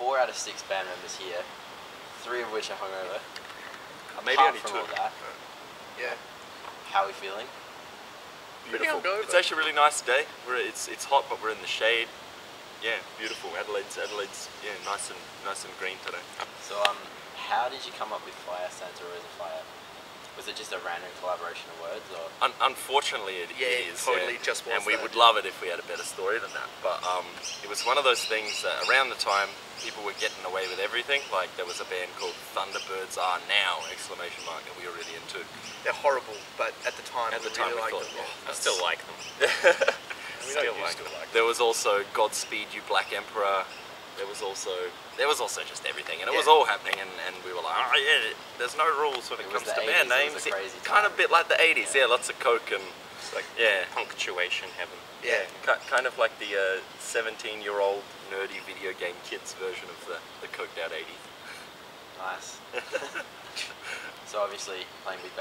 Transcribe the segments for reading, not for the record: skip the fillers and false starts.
4 out of 6 band members here, 3 of which are hungover. Maybe Apart only from 2. all that, Yeah. how are we feeling? Beautiful. Pretty It's actually a really nice day. It's hot, but we're in the shade. Yeah, beautiful. Adelaide's yeah, nice and green today. So how did you come up with Fire Santa Rosa Fire? Was it just a random collaboration of words, or? Unfortunately, it is. Totally just was. And we that. would love it if we had a better story than that. But it was one of those things that around the time people were getting away with everything. Like there was a band called Thunderbirds Are Now! That we were really into. They're horrible, but at the time, At the we time, really we liked thought, them. I still like them. We still like them. There was also Godspeed You Black Emperor. There was also just everything, and it was all happening, and we were like, oh yeah, there's no rules when it comes to band names. Kind of a bit like the 80s, yeah, lots of coke and It's like yeah, punctuation heaven. Yeah. kind of like the 17-year-old nerdy video game kids version of the coked out 80s. Nice. So obviously playing Big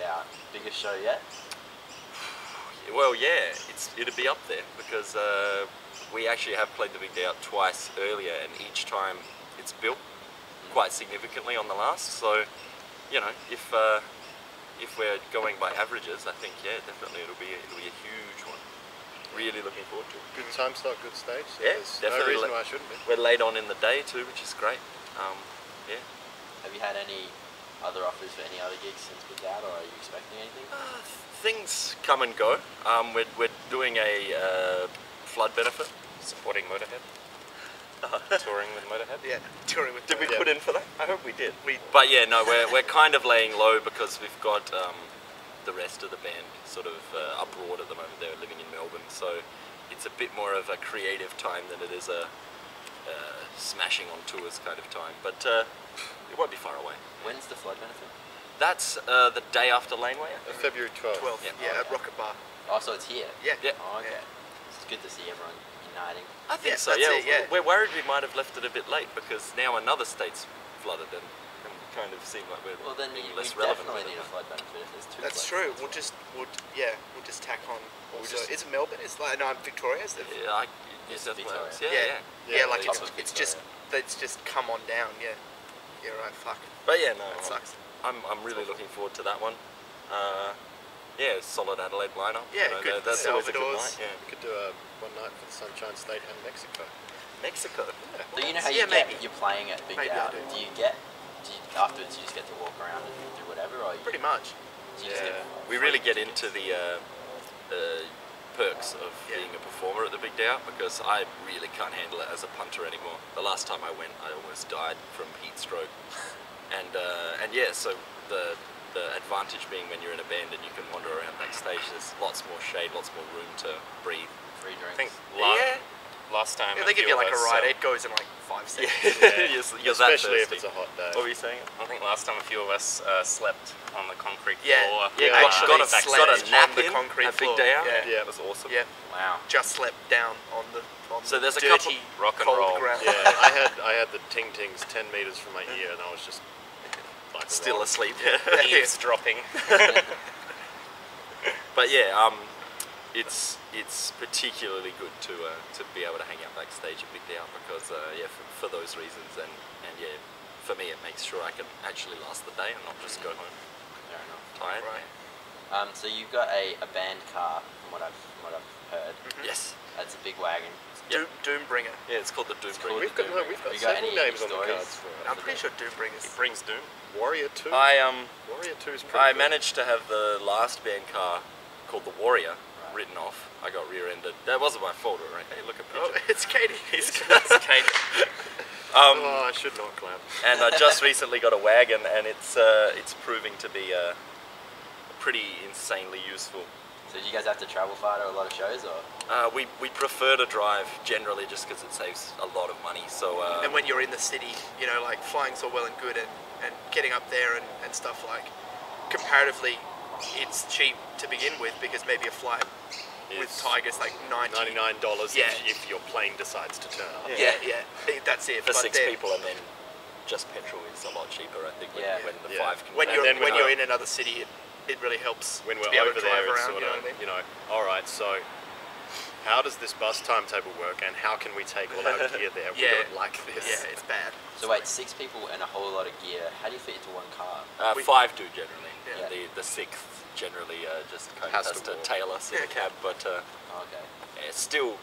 Out. Biggest show yet? Well, yeah, it'd be up there because we actually have played the Big Day Out twice earlier, and each time it's built quite significantly on the last. So, you know, if we're going by averages, I think definitely it'll be a huge one. Really looking forward to it. Good time slot, good stage. So Yeah, there's definitely. no reason why I shouldn't be. We're late on in the day too, which is great. Yeah. Have you had any other offers for any other gigs since Big Out, or are you expecting anything? Things come and go. We're doing a flood benefit. Supporting Motorhead. Touring with Motorhead. Yeah, touring with. Did we yeah. put in for that? I hope we did. But yeah, no, we're kind of laying low because we've got the rest of the band sort of abroad at the moment. They're living in Melbourne, so it's a bit more of a creative time than it is a smashing on tours kind of time. But it won't be far away. When's the flood benefit? That's the day after Laneway. February 12th. 12th. Yeah, at Rocket Bar. Oh, so it's here? Yeah. Oh, okay. Yeah. It's good to see everyone uniting. I think Yeah, so, that's yeah. it, yeah. We're worried we might have left it a bit late because now another state's flooded and kind of seem like we're Well, then being we less relevant. definitely with need it. a flood benefit if there's 2 That's floods. true. We'll just tack on. Also, just- is it Melbourne? It's like no, Victoria. Is it? Yeah, New Yes, South Victoria. Wales. Yeah. Yeah. Like top it's of just come on down. Yeah. Yeah. Right. Fuck. But yeah, no, That sucks. I'm really looking forward to that one. Yeah, solid Adelaide lineup. Yeah, you know, good that's always a good Salvador's. night. We could do a one night for the Sunshine State and Mexico. Yeah. Mexico. So you know how Yeah, you maybe. you're playing at Big Maybe Out. I do. Afterwards you just get to walk around and do whatever, or you Pretty much. you just get We really get into the perks of Yeah. being a performer at the Big Day Out because I really can't handle it as a punter anymore. The last time I went, I almost died from heat stroke, and yeah, so the advantage being when you're in a band and you can wander around backstage, there's lots more shade, lots more room to breathe. free I drinks. think Yeah. last time. Yeah, a they give few you like of a us, ride. It goes in like 5 seconds. You're that Especially if thirsty. it's a hot day. What were you saying? I think last time a few of us slept on the concrete Yeah. floor. Yeah, Actually got a slept nap on the in concrete at Big floor. Day Out. Yeah. Yeah. That was awesome. Yeah. Wow. Just slept down on the So there's a dirty, rock and cold roll. ground. Yeah, I had the ting tings 10 meters from my ear, and I was just like a Still rock. asleep. Eavesdropping. But yeah, it's particularly good to be able to hang out backstage at Big Day Out because yeah, for those reasons and yeah, for me it makes sure I can actually last the day and not just go home Fair enough. tired. Right. So you've got a band car, from what I've heard. Yes. That's a big wagon. Doombringer. Yeah, it's called the Doom Bringer. We've got Have you got several any names on the stories? cards for it. I'm pretty sure Doombringers. It brings doom. Warrior 2. Warrior 2 is pretty I good. managed to have the last band car called the Warrior written off. I got rear-ended. That wasn't my fault, right? Hey, look at Oh, picture. it's Katie. That's Kate. Oh, I should not clap. And I just recently got a wagon, and it's proving to be pretty insanely useful. So did you guys have to travel far to a lot of shows, or? We prefer to drive generally just because it saves a lot of money. So And when you're in the city, you know, like flying's all well and good, and getting up there and stuff, like comparatively, it's cheap to begin with because maybe a flight with It's Tiger's like $99. $99 Yeah. if your plane decides to turn up. Yeah, that's it. for But 6 then people, and then just petrol is a lot cheaper. I think when the Yeah. 5 can. When And you're then when when you're in another city, it really helps When to we're be able over to drive there, it's around. sort You know of, what I mean? all right, so how does this bus timetable work, and how can we take all our gear there? We Yeah. don't like this. Yeah, it's bad. So wait, 6 people and a whole lot of gear. How do you fit into one car? 5 do generally. Yeah. The 6th generally just kind Has of has to to walk. tail us in a cab, but Oh, okay. it's still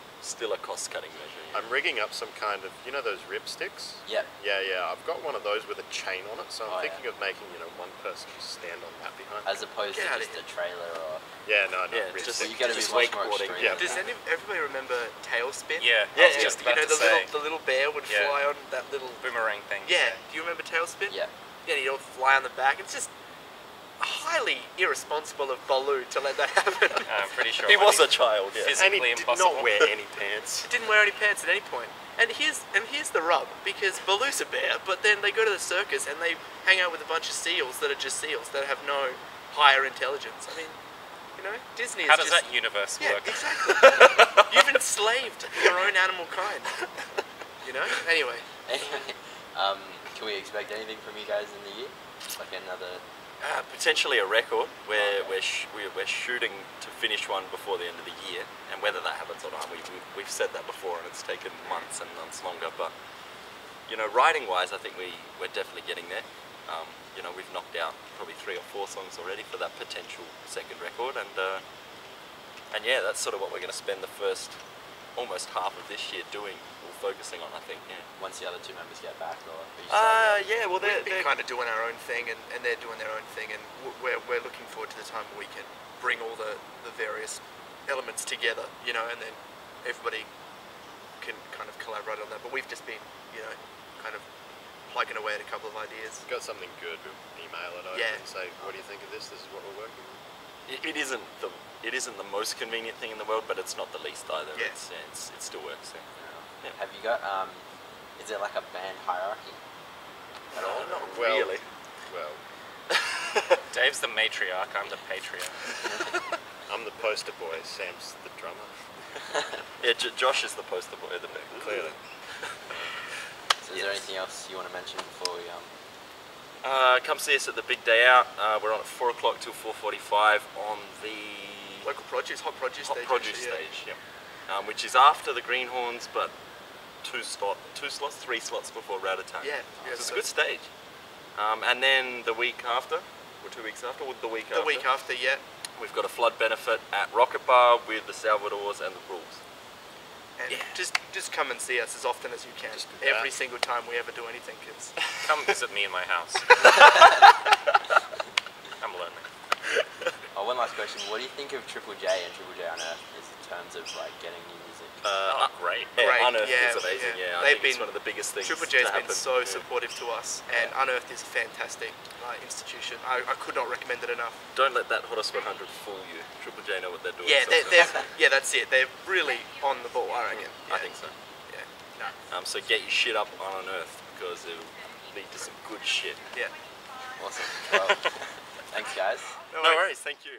a cost-cutting measure. Yeah. I'm rigging up some kind of, you know those rip sticks? Yep. Yeah, I've got one of those with a chain on it, so I'm Oh, yeah. thinking of making, one person just stand on that behind. As opposed Get to outta just here. a trailer or. Yeah, no, Yeah, rip just- So stick. you got to be Just much more wakeboarding. extreme. Yeah. Does everybody remember Tailspin? Yeah, Yeah, I was yeah. just You about know to the say. little bear would Yeah. fly on that little. Boomerang thing. Yeah. Do you remember Tailspin? Yeah. Yeah, he'd all fly on the back. It's just highly irresponsible of Baloo to let that happen. I'm pretty sure. He it might was be a child, yeah. And he physically did impossible. not wear any pants. He didn't wear any pants at any point. And here's the rub, because Baloo's a bear, but then they go to the circus and they hang out with a bunch of seals that are just seals that have no higher intelligence. I mean, Disney is How does just... that universe Yeah, work? exactly. You've enslaved your own animal kind. Anyway. Anyway, can we expect anything from you guys in the year? Like another. Potentially a record. We're shooting to finish one before the end of the year, and whether that happens or not, we've said that before, and it's taken months and months longer. But writing wise, I think we're definitely getting there. We've knocked out probably 3 or 4 songs already for that potential second record, and yeah, that's sort of what we're going to spend the first almost half of this year doing or focusing on. I think. Yeah. Once the other 2 members get back, or. Are you starting Yeah. Well, We've been kind of doing our own thing, and they're doing their own thing, and we're looking forward to the time where we can bring all the various elements together, and then everybody can kind of collaborate on that. But we've just been, kind of plugging away at a couple of ideas. Got something good, we'll email it over Yeah. and say, what do you think of this? This is what we're working with. It isn't the most convenient thing in the world, but it's not the least either. Yeah. It still works. Yeah. Yeah. Have you got? Is there like a band hierarchy at all? Not Well- really. Well, Dave's the matriarch. I'm the patriarch. I'm the poster boy, Sam's the drummer. Yeah, Josh is the poster boy of the band, clearly. So is there anything else you want to mention before we Come see us at the Big Day Out. We're on at 4 o'clock till 4:45 on the Local produce, hot produce hot stage. produce actually, yeah. stage, which is after the Greenhorns, but 3 slots before Ratatouille. Yeah, So it's so a good stage. And then the week after, or 2 weeks after, or the week after, The week after, yeah. we've got a flood benefit at Rocket Bar with the Salvadors and the Rules. And Yeah. just come and see us as often as you can. Just do that. Every single time we ever do anything, because Come visit me in my house. I'm lonely. Oh, one last question. What do you think of Triple J and Triple J Unearthed in terms of like getting new music? Great. Yeah, Great, Unearthed yeah, is amazing. yeah. Yeah, I They've think it's been- one of the biggest things. Triple J's to been happen. so Yeah. supportive to us, and Unearthed is a fantastic institution. I could not recommend it enough. Don't let that Hottest 100 fool you. Triple J know what they're doing. Yeah, sometimes. yeah, that's it. They're really on the ball, I reckon. I think so. Yeah, no, So get your shit up on Unearthed because it'll lead to some good shit. yeah. Awesome. Well, thanks, guys. No worries. Thank you.